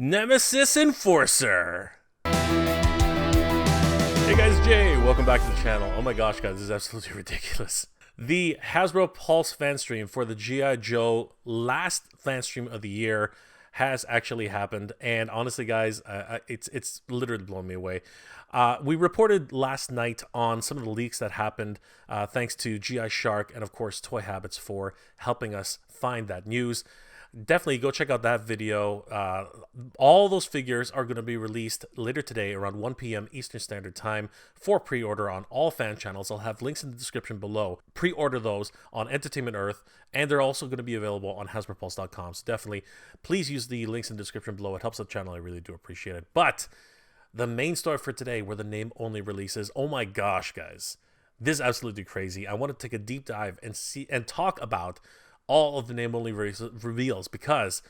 Nemesis Enforcer. Hey guys, Jay, welcome back to the channel. Oh my gosh, guys, this is absolutely ridiculous. The Hasbro Pulse fan stream for the G.I. Joe last fan stream of the year has actually happened, and honestly, guys, it's literally blown me away. We reported last night on some of the leaks that happened, thanks to G.I. Shark and of course Toy Habits for helping us find that news. Definitely go check out that video. All those figures are going to be released later today around 1 p.m. Eastern Standard Time for pre-order on all fan channels. I'll have links in the description below. Pre-order those on Entertainment Earth, and they're also going to be available on HasbroPulse.com. So definitely, please use the links in the description below. It helps the channel. I really do appreciate it. But the main story for today were the name-only releases. Oh my gosh, guys. This is absolutely crazy. I want to take a deep dive and talk about all of the name-only reveals, because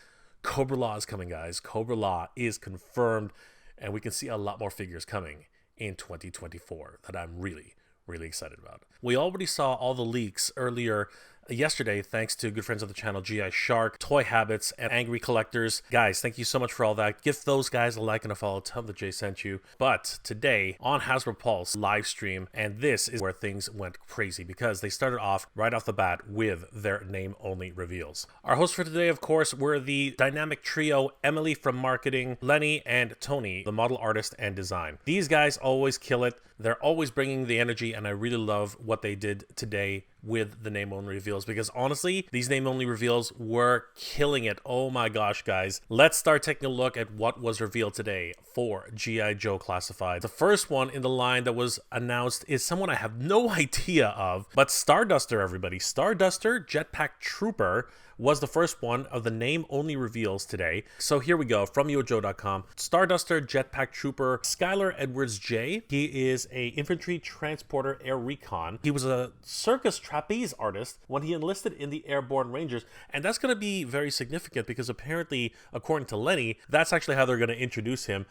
Cobra Law is coming, guys. Cobra Law is confirmed, and we can see a lot more figures coming in 2024 that I'm really excited about. We already saw all the leaks earlier yesterday, thanks to good friends of the channel, G.I. Shark, Toy Habits, and Angry Collectors. Guys, thank you so much for all that. Give those guys a like and a follow. Tell them that Jay sent you. But today, on Hasbro Pulse live stream, and this is where things went crazy, because they started off right off the bat with their name-only reveals. Our hosts for today, of course, were the dynamic trio, Emily from marketing, Lenny, and Tony, the model artist and design. These guys always kill it. They're always bringing the energy, and I really love what they did today with the name-only reveals, because honestly, these name-only reveals were killing it. Oh my gosh, guys. Let's start taking a look at what was revealed today for G.I. Joe Classified. The first one in the line that was announced is someone I have no idea of, but Starduster, everybody. Starduster Jetpack Trooper was the first one of the name-only reveals today. So here we go, from yojoe.com. Starduster Jetpack Trooper Skylar Edwards J. He is a infantry transporter air recon. He was a circus trapeze artist when he enlisted in the Airborne Rangers, and that's going to be very significant because apparently, according to Lenny, that's actually how they're going to introduce him,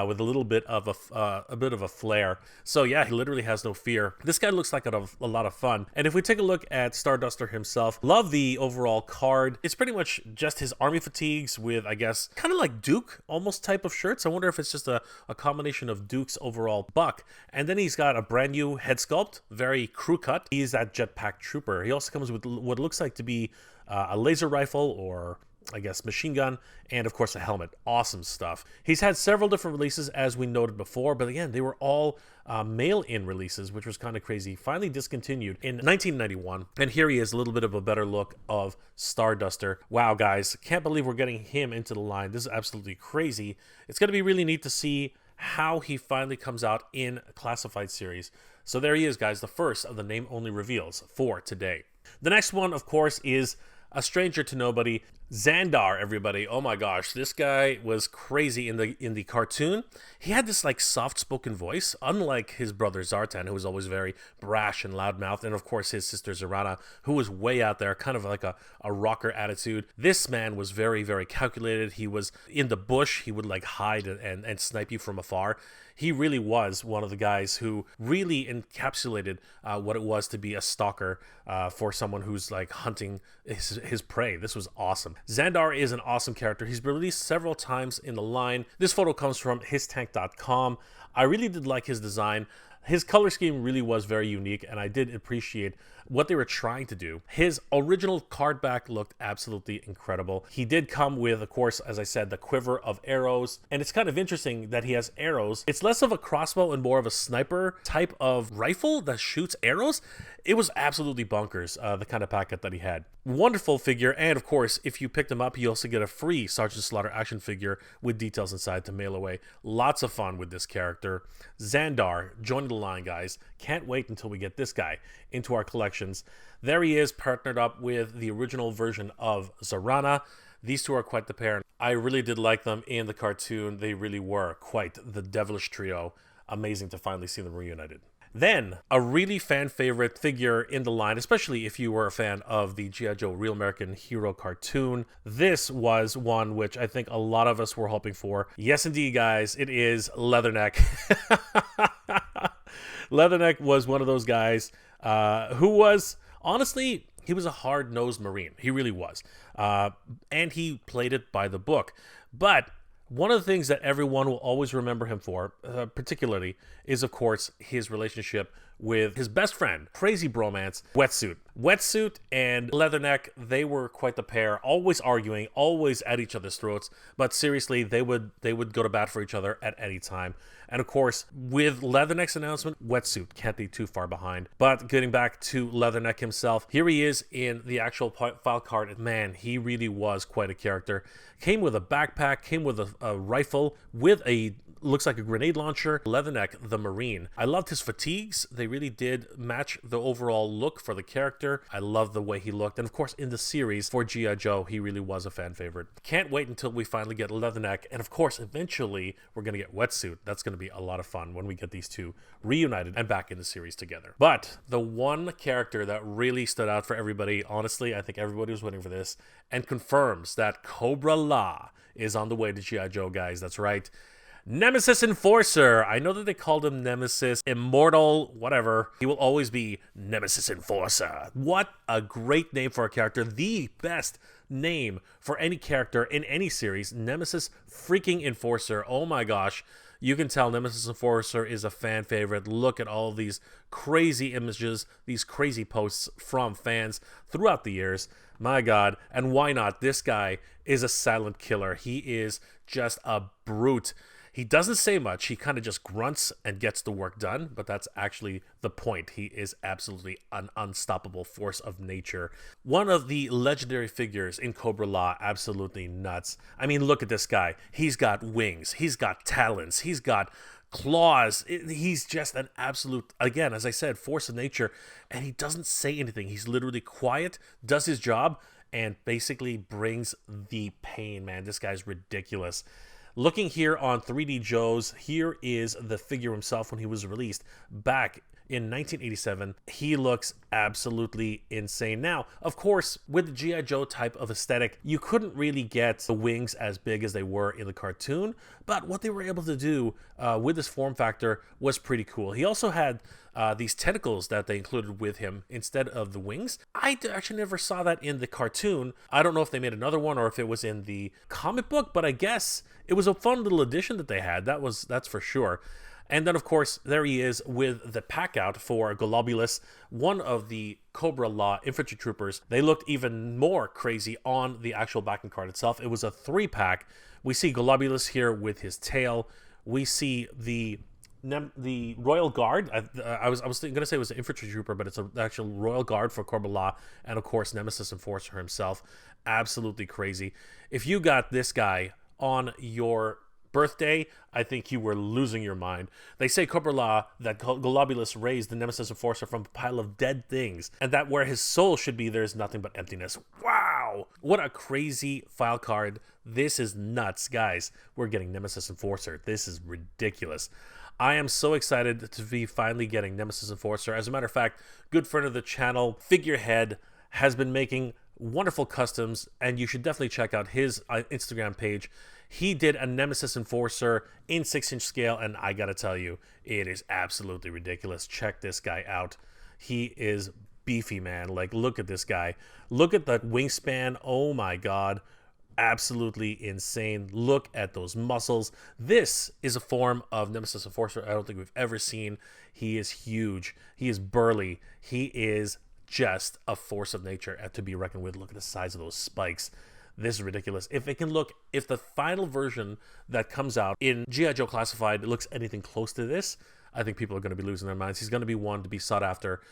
with a little bit of a flair. So yeah, he literally has no fear. This guy looks like a lot of fun. And if we take a look at Starduster himself, love the overall card. It's pretty much just his army fatigues with, I guess, kind of like Duke almost type of shirts. I wonder if it's just a combination of Duke's overall buck. And then he's got a brand new head sculpt, very crew cut. He's that Jetpack Trooper. He also comes with what looks like to be a laser rifle, or I guess machine gun, and of course a helmet. Awesome stuff. He's had several different releases, as we noted before, but again, they were all mail-in releases, which was kind of crazy. Finally discontinued in 1991, and here he is, a little bit of a better look of Starduster. Wow, guys, can't believe we're getting him into the line. This is absolutely crazy. It's going to be really neat to see how he finally comes out in a Classified series. So there he is, guys, the first of the name-only reveals for today. The next one, of course, is a stranger to nobody, Zandar, everybody. Oh my gosh, this guy was crazy in the cartoon. He had this like soft-spoken voice, unlike his brother Zartan, who was always very brash and loudmouthed, and of course his sister Zarana, who was way out there, kind of like a rocker attitude. This man was very calculated. He was in the bush. He would like hide and snipe you from afar. He really was one of the guys who really encapsulated what it was to be a stalker for someone who's like hunting his prey. This was awesome. Zandar is an awesome character. He's been released several times in the line. This photo comes from histank.com. I really did like his design. His color scheme really was very unique, and I did appreciate what they were trying to do. His original card back looked absolutely incredible. He did come with, of course, as I said, the quiver of arrows, and it's kind of interesting that he has arrows. It's less of a crossbow and more of a sniper type of rifle that shoots arrows. It was absolutely bonkers, the kind of packet that he had. Wonderful figure, and of course, if you picked him up, you also get a free Sergeant Slaughter action figure with details inside to mail away. Lots of fun with this character. Zandar, joining the line, guys. Can't wait until we get this guy into our collections. There he is, partnered up with the original version of Zarana. These two are quite the pair. I really did like them in the cartoon. They really were quite the devilish trio. Amazing to finally see them reunited. Then, a really fan favorite figure in the line, especially if you were a fan of the G.I. Joe Real American Hero cartoon. This was one which I think a lot of us were hoping for. Yes, indeed, guys, it is Leatherneck. Leatherneck was one of those guys who was, honestly, he was a hard-nosed Marine. He really was. And he played it by the book. But One of the things that everyone will always remember him for, particularly, is, of course, his relationship with his best friend, crazy bromance, Wetsuit. Wetsuit and Leatherneck, they were quite the pair, always arguing, always at each other's throats, but seriously, they would go to bat for each other at any time. And of course, with Leatherneck's announcement, Wetsuit can't be too far behind. But getting back to Leatherneck himself, here he is in the actual file card. Man, he really was quite a character. Came with a backpack, came with a rifle, with a looks like a grenade launcher. Leatherneck, the Marine. I loved his fatigues. They really did match the overall look for the character. I love the way he looked. And of course, in the series for G.I. Joe, he really was a fan favorite. Can't wait until we finally get Leatherneck. And of course, eventually, we're going to get Wetsuit. That's going to be a lot of fun when we get these two reunited and back in the series together. But the one character that really stood out for everybody, honestly, I think everybody was waiting for this, and confirms that Cobra La is on the way to G.I. Joe, guys. That's right. Nemesis Enforcer. I know that they called him Nemesis Immortal, whatever. He will always be Nemesis Enforcer. What a great name for a character. The best name for any character in any series. Nemesis freaking Enforcer. Oh my gosh. You can tell Nemesis Enforcer is a fan favorite. Look at all of these crazy images, these crazy posts from fans throughout the years. My God. And why not? This guy is a silent killer. He is just a brute. He doesn't say much. He kind of just grunts and gets the work done, but that's actually the point. He is absolutely an unstoppable force of nature. One of the legendary figures in Cobra La, absolutely nuts. I mean, look at this guy. He's got wings. He's got talons. He's got claws. He's just an absolute, again, as I said, force of nature, and he doesn't say anything. He's literally quiet, does his job, and basically brings the pain, man. This guy's ridiculous. Looking here on 3D Joe's, here is the figure himself when he was released back in 1987. He looks absolutely insane. Now, of course, with the G.I. Joe type of aesthetic, you couldn't really get the wings as big as they were in the cartoon, but what they were able to do with this form factor was pretty cool. He also had these tentacles that they included with him instead of the wings. I actually never saw that in the cartoon. I don't know if they made another one or if it was in the comic book, but I guess it was a fun little addition that they had. That's for sure. And then, of course, there he is with the pack out for Golobulus, one of the Cobra La infantry troopers. They looked even more crazy on the actual backing card itself. It was a 3-pack. We see Golobulus here with his tail. We see the Royal Guard. I was going to say it was an infantry trooper, but it's an actual Royal Guard for Cobra La. And, of course, Nemesis Enforcer himself. Absolutely crazy. If you got this guy on your birthday, I think you were losing your mind. They say Cobra La that Golobulus raised the Nemesis Enforcer from a pile of dead things, and that where his soul should be, there is nothing but emptiness. Wow! What a crazy file card. This is nuts, guys. We're getting Nemesis Enforcer. This is ridiculous. I am so excited to be finally getting Nemesis Enforcer. As a matter of fact, good friend of the channel, Figurehead, has been making wonderful customs, and you should definitely check out his Instagram page. He did a Nemesis Enforcer in 6-inch scale, and I gotta tell you, it is absolutely ridiculous. Check this guy out. He is beefy, man. Like, look at this guy. Look at that wingspan. Oh my God. Absolutely insane. Look at those muscles. This is a form of Nemesis Enforcer I don't think we've ever seen. He is huge. He is burly. He is just a force of nature to be reckoned with. Look at the size of those spikes. This is ridiculous. If the final version that comes out in G.I. Joe Classified looks anything close to this, I think people are going to be losing their minds. He's going to be one to be sought after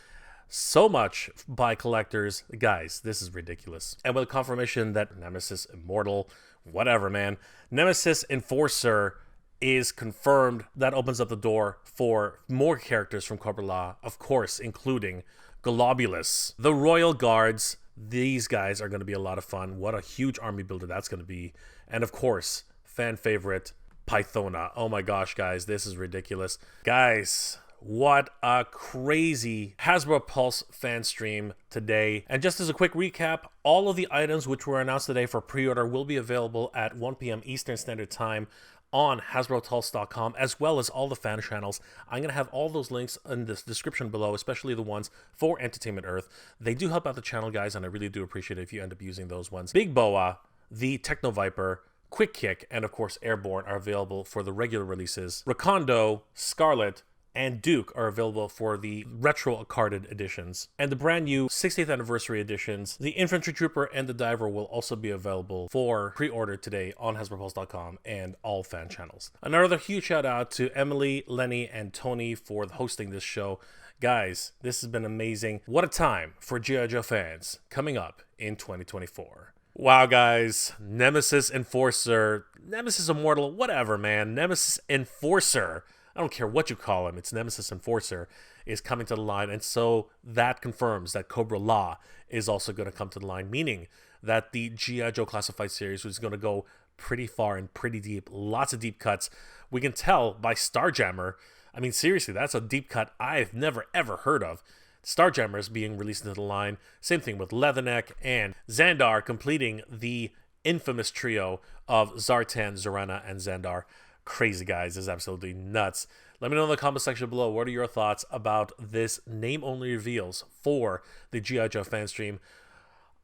so much by collectors. Guys, this is ridiculous. And with confirmation that Nemesis Immortal, whatever, man, Nemesis Enforcer is confirmed, that opens up the door for more characters from Cobra La, of course, including Golobulus, the Royal Guards. These guys are going to be a lot of fun. What a huge army builder that's going to be. And of course, fan favorite, Pythona. Oh my gosh, guys, this is ridiculous. Guys, what a crazy Hasbro Pulse fan stream today. And just as a quick recap, all of the items which were announced today for pre-order will be available at 1 p.m. Eastern Standard Time on HasbroTulse.com, as well as all the fan channels. I'm going to have all those links in the description below, especially the ones for Entertainment Earth. They do help out the channel, guys, and I really do appreciate it if you end up using those ones. Big Boa, the Techno-Viper, Quick Kick, and of course Airborne are available for the regular releases. Recondo, Scarlett, and Duke are available for the retro carded editions. And the brand new 60th anniversary editions, the Infantry Trooper and the Diver, will also be available for pre-order today on HasbroPulse.com and all fan channels. Another huge shout out to Emily, Lenny, and Tony for hosting this show. Guys, this has been amazing. What a time for G.I. Joe fans coming up in 2024. Wow, guys, Nemesis Enforcer, Nemesis Immortal, whatever, man, Nemesis Enforcer, I don't care what you call him, it's Nemesis Enforcer, is coming to the line, and so that confirms that Cobra Law is also going to come to the line, meaning that the G.I. Joe Classified series is going to go pretty far and pretty deep, lots of deep cuts. We can tell by Starjammer, I mean, seriously, that's a deep cut I've never ever heard of. Starjammer is being released into the line. Same thing with Leatherneck and Zandar completing the infamous trio of Zartan, Zarana, and Zandar. Crazy, guys. This is absolutely nuts. Let me know in the comment section below, what are your thoughts about this name-only reveals for the G.I. Joe fan stream.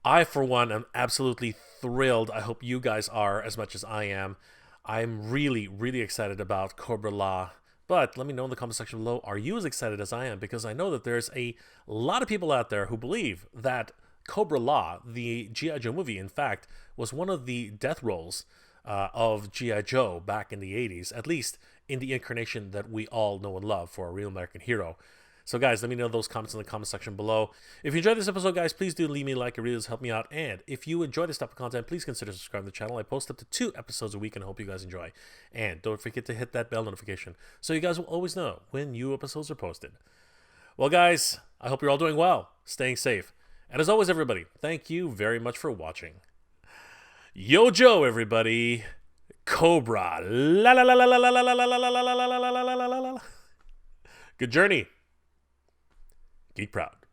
I, for one, am absolutely thrilled. I hope you guys are as much as I am. I'm really, really excited about Cobra Law. But let me know in the comment section below, are you as excited as I am? Because I know that there's a lot of people out there who believe that Cobra Law, the G.I. Joe movie, in fact, was one of the death rolls of G.I. Joe back in the 80s, at least in the incarnation that we all know and love for a real American hero. So guys, let me know those comments in the comment section below. If you enjoyed this episode, guys, please do leave me a like. It really does help me out. And if you enjoy this type of content, please consider subscribing to the channel. I post up to 2 episodes a week, and I hope you guys enjoy. And don't forget to hit that bell notification so you guys will always know when new episodes are posted. Well, guys, I hope you're all doing well, staying safe. And as always, everybody, thank you very much for watching. Yo, Joe, everybody. Cobra. La la la la la la la la la la la la la la la la la la. Good journey. Geek proud.